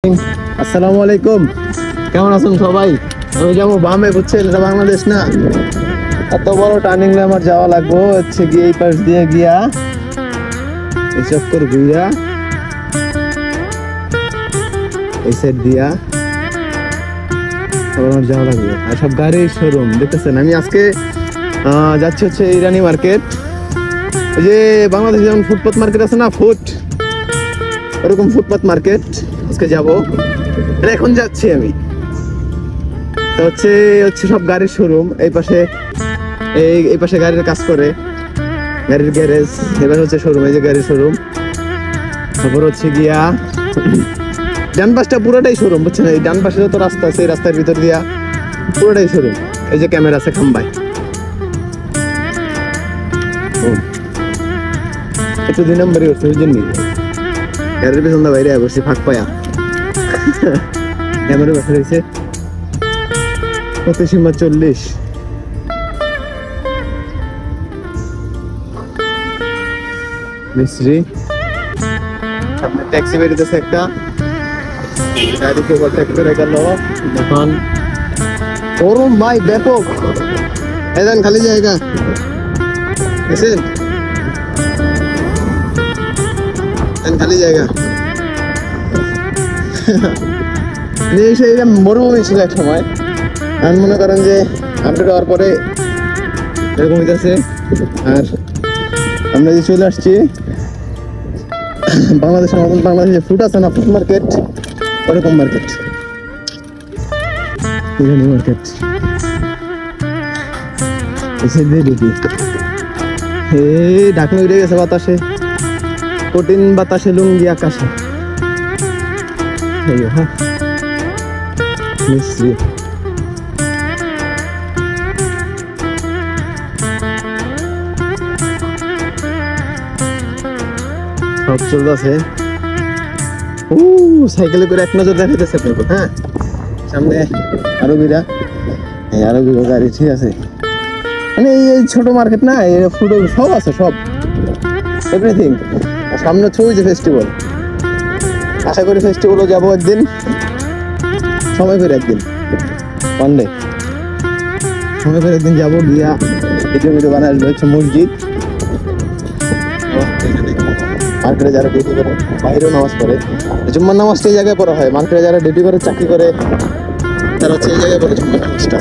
আসসালামু আলাইকুম, কেমন আছেন সবাই? আমি যাবো বামে, বুঝছেন? এটা বাংলাদেশ না, এত বড় টার্নিং আমার যাওয়া লাগবে হচ্ছে গিয়ে এই পাশ দিয়ে গিয়া এই চক্কর ঘুরা এই সাইড দিয়া আমার যাওয়া লাগবে। আর সব গাড়ির শোরুম দেখতেছেন। আমি আজকে যাচ্ছি হচ্ছে ইরানি মার্কেট। ওই যে বাংলাদেশে যেমন ফুটপাথ মার্কেট আছে না, ওরকম ফুটপাথ মার্কেট আজকে যাবো। এখন যাচ্ছি আমি, তো হচ্ছে সব গাড়ির শোরুম। এই পাশে গাড়ির কাজ করে, গাড়ির গ্যারেজ। এবার হচ্ছে শোরুম, এই যে গাড়ির শোরুম। তারপর হচ্ছে গিয়া ডান পাশটা পুরোটাই শোরুম, বুঝছেন? এই ডান পাশে যত রাস্তা আছে, এই রাস্তার ভিতর দিয়া পুরোটাই শোরুম। এই যে ক্যামেরা আছে খাম্বায়, একটু 2 নম্বরই হচ্ছে ওই জন্যই গাড়ির পেছন দা বাইরে বসছি ফাঁক পায়া। ক্যামেরা বসে রয়েছে 40 মিস্ত্রি। সামনে ট্যাক্সি বেরিয়েছে একটা, গাড়িকে ওভারটেক করে গেল। এখন গরম ভাই ব্যাপক, এদান খালি জায়গা বুঝছেন, খালি জায়গা। মরুভূমি ছিল এক সময়, আর মনে করেন যে আপডেট হওয়ার পরে এরকম হইতেছে। আর আমরা যে চলে আসছি বাংলাদেশের মতন, বাংলাদেশে ফুড আছে না, ফুড মার্কেট, ওরকম মার্কেট, ইরানি মার্কেট। ঢাকনা উড়ে গেছে বাতাসে, কঠিন বাতাসে লুঙ্গি আকাশে। হ্যাঁ মিস্ত্রি সব চলতেছে। সাইকেলে করে এক নজর দেখাইতেছে আপনাকে। হ্যাঁ, সামনে আরবিরা, এই আরবি গাড়ি, ঠিক আছে। মানে এই ছোট মার্কেট না, এই ফুড সব আছে, সব এভরিথিং। সামনে হচ্ছে যে ফেস্টিভ্যাল, আশা করি ফেস্টিভ্যালও যাবো একদিন, সময় করে একদিন, ওয়ান ডে সময় করে একদিন যাবো, গিয়া ভিডিও বানায় আসবে। হচ্ছে মসজিদ, মার্কেটে যারা ডিউটি করে, বাইরেও নামাজ পড়ে। জুম্মার নামাজটা এই জায়গায় পড়া হয়। মার্কেটে যারা ডিউটি করে, চাকরি করে, তারা হচ্ছে এই জায়গায় পড়ে জুম্মার নামাজটা।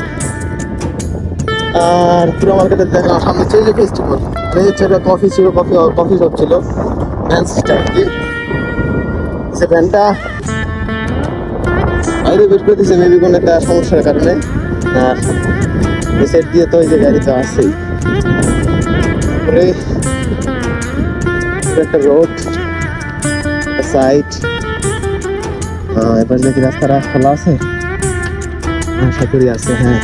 আর পুরো মার্কেটে দেখলাম সামনে হচ্ছে যে ফেস্টিভ্যাল, এই হচ্ছে কফি ছিল, কফি শপ ছিল, ভ্যান সিস্টেম কি। সে ভ্যানটা বাইরে বের করে দিয়েছে মেবি কোনো একটা সমস্যার কারণে। আর এই সাইড দিয়ে তো ওই যে গাড়ি তো আসছেই, তারপরে একটা রোড, একটা সাইড। এবার দেখি রাস্তাটা খোলা আছে, আশা করি আছে। হ্যাঁ,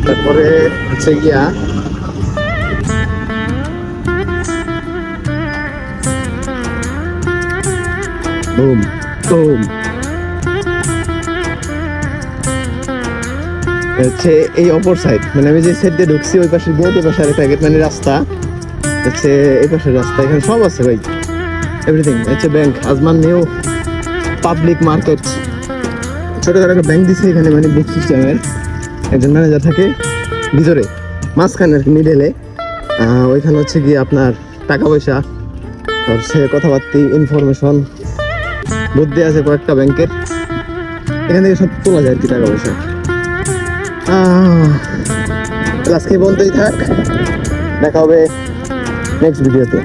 তারপরে হচ্ছে গিয়া বুম বুম হচ্ছে এই অপর সাইড। মানে আমি যে সাইড দিয়ে ঢুকছি ওই পাশে দিয়ে, ওই পাশে আরেকটা গেট, মানে রাস্তা হচ্ছে এই পাশের রাস্তা। এখানে সব আছে ভাই, এভরিথিং। হচ্ছে bank, Ajman new public market, ছোটখাটো একটা ব্যাংক দিচ্ছে এখানে, মানে বুক সিস্টেমের। একজন ম্যানেজার থাকে ভিতরে, মাঝখানে আর কি, মিডেলে। ওইখানে হচ্ছে গিয়ে আপনার টাকা পয়সা, হচ্ছে কথাবার্তি, ইনফরমেশন, বুদ্ধি আছে কয়েকটা ব্যাংকের, এখান থেকে সব তোলা যায় আর কি টাকা পয়সা। আজকে বন্ধই থাক, দেখা হবে নেক্সট ভিডিওতে।